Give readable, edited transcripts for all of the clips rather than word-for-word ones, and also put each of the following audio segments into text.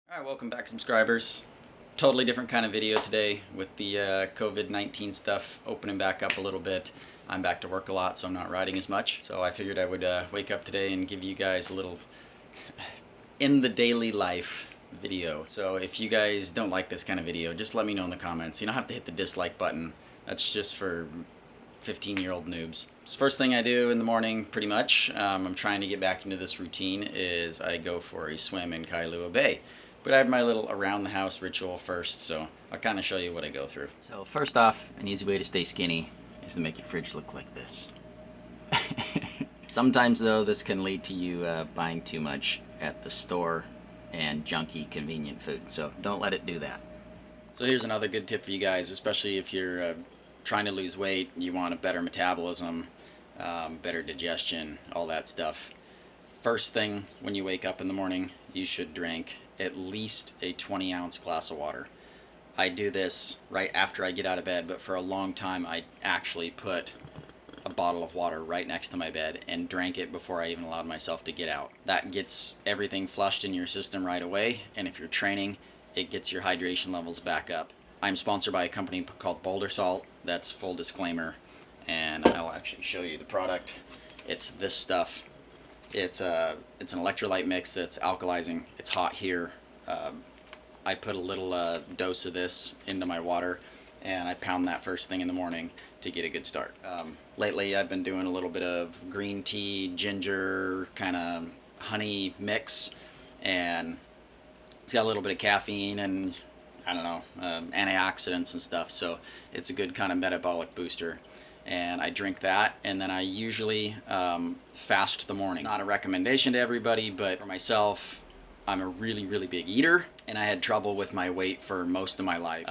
Alright, welcome back subscribers. Totally different kind of video today with the COVID-19 stuff opening back up a little bit. I'm back to work a lot, so I'm not riding as much. So I figured I would wake up today and give you guys a little in the daily life video. So if you guys don't like this kind of video, just let me know in the comments. You don't have to hit the dislike button. That's just for 15-year-old noobs. So first thing I do in the morning, pretty much, I'm trying to get back into this routine, is I go for a swim in Kailua Bay. But I have my little around the house ritual first, so I'll kind of show you what I go through. So first off, an easy way to stay skinny is to make your fridge look like this. Sometimes though, this can lead to you buying too much at the store and junky convenient food, so don't let it do that. So here's another good tip for you guys, especially if you're trying to lose weight, you want a better metabolism, better digestion, all that stuff. First thing when you wake up in the morning, you should drink at least a 20-ounce glass of water. I do this right after I get out of bed, but for a long time I actually put a bottle of water right next to my bed and drank it before I even allowed myself to get out. That gets everything flushed in your system right away, and if you're training, it gets your hydration levels back up. I'm sponsored by a company called Boulder Salt. That's full disclaimer, and I'll actually show you the product. It's this stuff. It's an electrolyte mix that's alkalizing. It's hot here. I put a little dose of this into my water, and I pound that first thing in the morning to get a good start. Lately I've been doing a little bit of green tea, ginger, kind of honey mix, and it's got a little bit of caffeine and I don't know, antioxidants and stuff, so it's a good kind of metabolic booster. And I drink that, and then I usually fast the morning. It's not a recommendation to everybody, but for myself, I'm a really big eater, and I had trouble with my weight for most of my life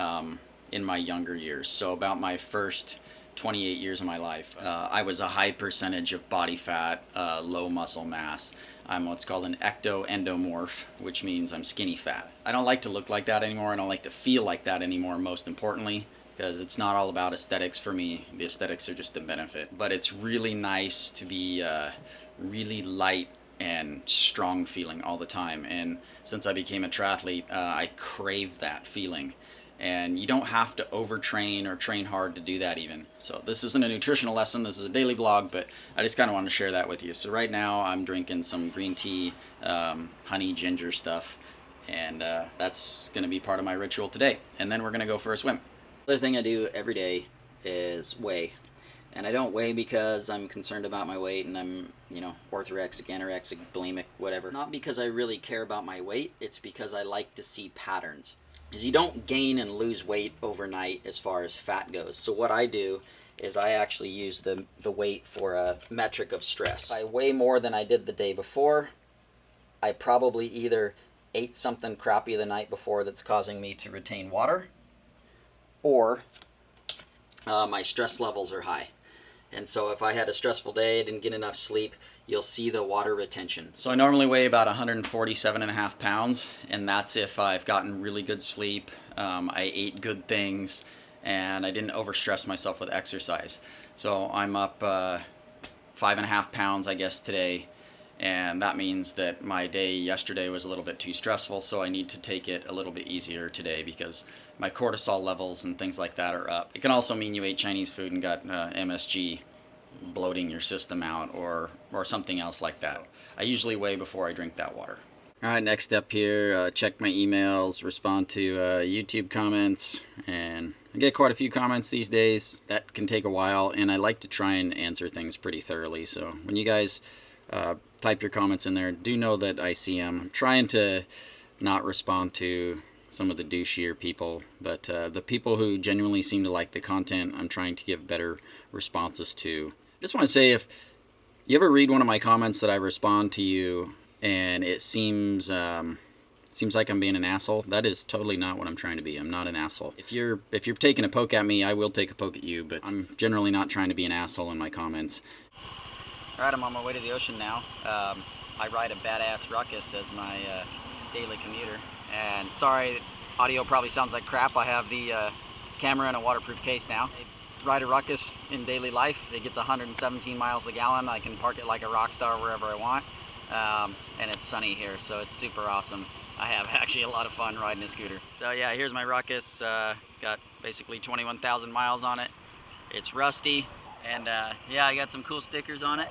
in my younger years. So about my first 28 years of my life, I was a high percentage of body fat, low muscle mass. I'm what's called an ectoendomorph, which means I'm skinny fat. I don't like to look like that anymore. I don't like to feel like that anymore, most importantly, because it's not all about aesthetics for me. The aesthetics are just a benefit. But it's really nice to be really light and strong feeling all the time. And since I became a triathlete, I crave that feeling. And you don't have to overtrain or train hard to do that even. So this isn't a nutritional lesson, this is a daily vlog, but I just kind of want to share that with you. So right now I'm drinking some green tea, honey, ginger stuff, and that's going to be part of my ritual today. And then we're going to go for a swim. Other thing I do every day is weigh. And I don't weigh because I'm concerned about my weight and I'm, you know, orthorexic, anorexic, bulimic, whatever. It's not because I really care about my weight, it's because I like to see patterns. Because you don't gain and lose weight overnight as far as fat goes. So what I do is I actually use the weight for a metric of stress. If I weigh more than I did the day before, I probably either ate something crappy the night before that's causing me to retain water, or my stress levels are high. And so if I had a stressful day, didn't get enough sleep, you'll see the water retention. So I normally weigh about 147.5 pounds, and that's if I've gotten really good sleep, I ate good things, and I didn't overstress myself with exercise. So I'm up 5.5 pounds, I guess, today, and that means that my day yesterday was a little bit too stressful, so I need to take it a little bit easier today because my cortisol levels and things like that are up. It can also mean you ate Chinese food and got MSG, bloating your system out, or something else like that. I usually weigh before I drink that water. Alright, next step here, check my emails, respond to YouTube comments, and I get quite a few comments these days. That can take a while, and I like to try and answer things pretty thoroughly, so when you guys type your comments in there, do know that I see them. I'm trying to not respond to some of the douchier people, but the people who genuinely seem to like the content, I'm trying to give better responses to. I just want to say, if you ever read one of my comments that I respond to you and it seems like I'm being an asshole, that is totally not what I'm trying to be. I'm not an asshole. If you're taking a poke at me, I will take a poke at you, but I'm generally not trying to be an asshole in my comments. Alright, I'm on my way to the ocean now. I ride a badass Ruckus as my daily commuter. And sorry, audio probably sounds like crap. I have the camera in a waterproof case now. I ride a Ruckus in daily life. It gets 117 miles a gallon. I can park it like a rock star wherever I want. and it's sunny here, so it's super awesome. I have actually a lot of fun riding a scooter. So yeah, here's my Ruckus. It's got basically 21,000 miles on it. It's rusty, and yeah, I got some cool stickers on it.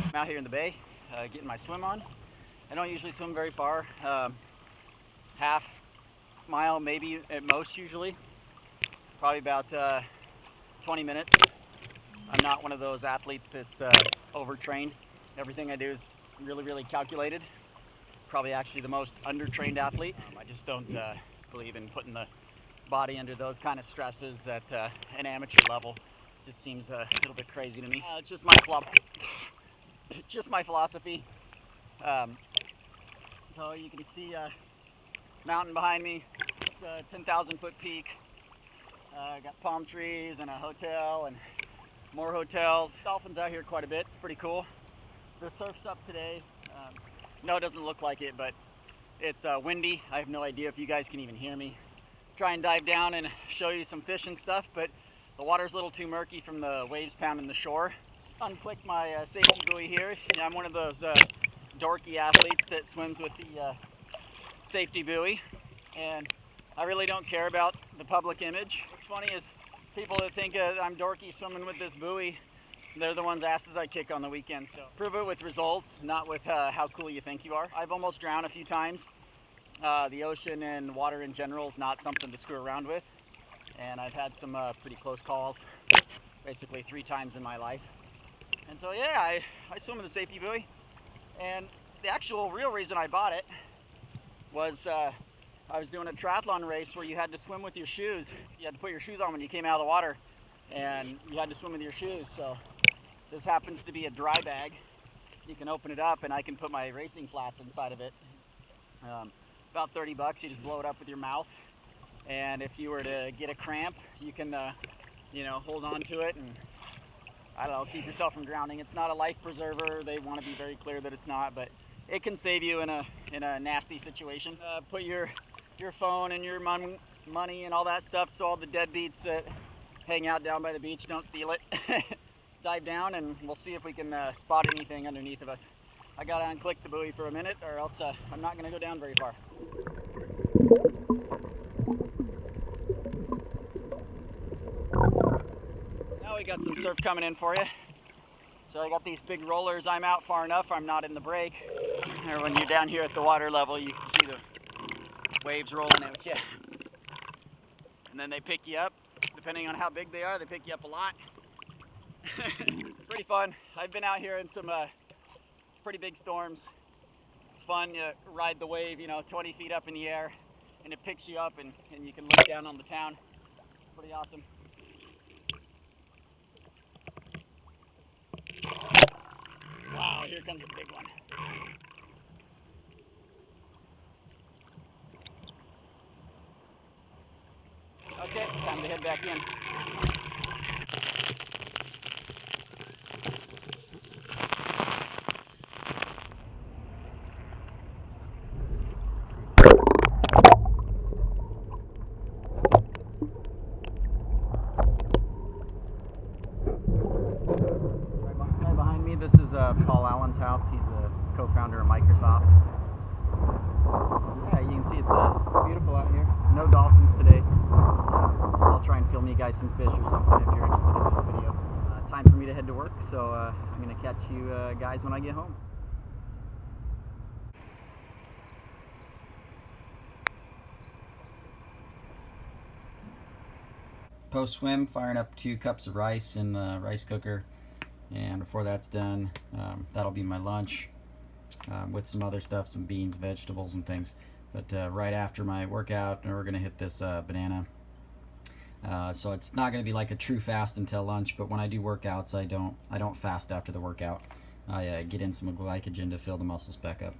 I'm out here in the bay, getting my swim on. I don't usually swim very far, half mile maybe at most usually, probably about 20 minutes. I'm not one of those athletes that's overtrained. Everything I do is really calculated. Probably actually the most undertrained athlete. I just don't believe in putting the body under those kind of stresses at an amateur level. Just seems a little bit crazy to me. It's just my philosophy. So you can see a mountain behind me. It's a 10,000 foot peak. Got palm trees and a hotel and more hotels. Dolphins out here quite a bit. It's pretty cool. The surf's up today. No, it doesn't look like it, but it's windy. I have no idea if you guys can even hear me. Try and dive down and show you some fish and stuff, but the water's a little too murky from the waves pounding the shore. Just unclick my safety buoy here. I'm one of those dorky athletes that swims with the safety buoy, and I really don't care about the public image. What's funny is people that think I'm dorky swimming with this buoy, they're the ones asses I kick on the weekend. So prove it with results, not with how cool you think you are. I've almost drowned a few times. The ocean and water in general is not something to screw around with, and I've had some pretty close calls, basically 3 times in my life. And so yeah, I swim with the safety buoy, and the actual real reason I bought it was I was doing a triathlon race where you had to swim with your shoes. You had to put your shoes on when you came out of the water, and you had to swim with your shoes. So this happens to be a dry bag. You can open it up and I can put my racing flats inside of it. About 30 bucks, you just blow it up with your mouth. And if you were to get a cramp, you can hold on to it and, I don't know, keep yourself from drowning. It's not a life preserver. They want to be very clear that it's not, but it can save you in a nasty situation. Put your phone and your money and all that stuff so all the deadbeats that hang out down by the beach don't steal it. Dive down and we'll see if we can spot anything underneath of us. I gotta unclick the buoy for a minute or else I'm not gonna go down very far. Now we got some surf coming in for you. So I got these big rollers. I'm out far enough, I'm not in the break. Or when you're down here at the water level, you can see the waves rolling in with you. And then they pick you up. Depending on how big they are, they pick you up a lot. Pretty fun. I've been out here in some pretty big storms. It's fun. You ride the wave, 20 feet up in the air, and it picks you up, and you can look down on the town. Pretty awesome. Wow, here comes a big one. Okay, time to head back in. Right behind me, this is Paul Allen's house. He's the co-founder of Microsoft. Yeah, you can see it's beautiful out here. No dolphins today. I'll try and film you guys some fish or something if you're interested in this video. Time for me to head to work, so I'm going to catch you guys when I get home. Post swim, firing up 2 cups of rice in the rice cooker, and before that's done, that'll be my lunch with some other stuff, some beans, vegetables, and things. But right after my workout, we're gonna hit this banana. So it's not gonna be like a true fast until lunch, but when I do workouts, I don't fast after the workout. I get in some glycogen to fill the muscles back up.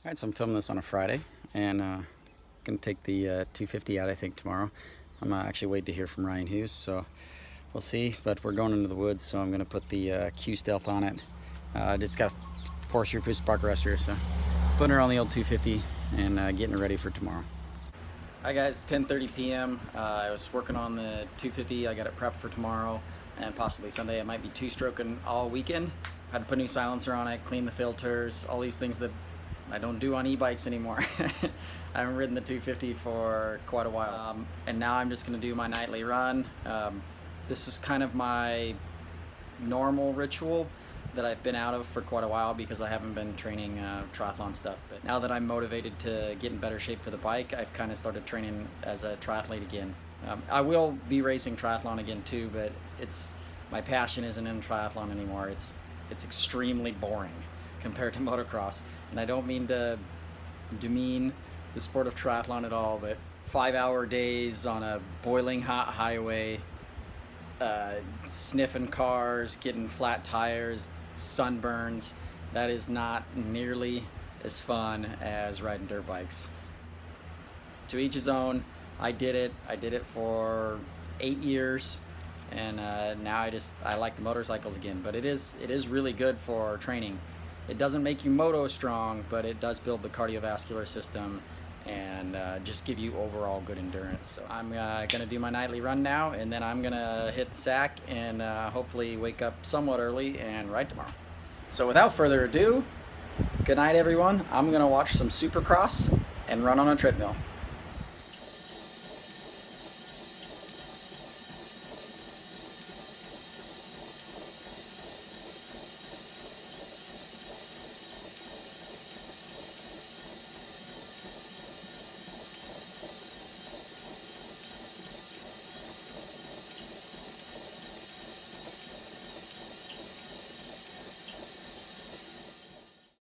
Alright, so I'm filming this on a Friday, and gonna take the 250 out, I think, tomorrow. I'm actually waiting to hear from Ryan Hughes, so we'll see, but we're going into the woods, so I'm going to put the Q Stealth on it. Just got a Forestry Boost spark arrestor, so putting her on the old 250 and getting her ready for tomorrow. Hi guys, 10:30 p.m. I was working on the 250. I got it prepped for tomorrow and possibly Sunday. I might be two-stroking all weekend. Had to put a new silencer on it, clean the filters, all these things that I don't do on e-bikes anymore. I haven't ridden the 250 for quite a while. And now I'm just going to do my nightly run. This is kind of my normal ritual that I've been out of for quite a while because I haven't been training triathlon stuff. But now that I'm motivated to get in better shape for the bike, I've kind of started training as a triathlete again. I will be racing triathlon again too, but my passion isn't in triathlon anymore. It's extremely boring compared to motocross, and I don't mean to demean the sport of triathlon at all, but 5-hour days on a boiling hot highway, sniffing cars, getting flat tires, sunburns, that is not nearly as fun as riding dirt bikes. To each his own. I did it for 8 years, and now I like the motorcycles again. But it is really good for training. It doesn't make you moto strong, but it does build the cardiovascular system and just give you overall good endurance. So I'm gonna do my nightly run now, and then I'm gonna hit the sack and hopefully wake up somewhat early and ride tomorrow. So without further ado, good night everyone. I'm gonna watch some Supercross and run on a treadmill.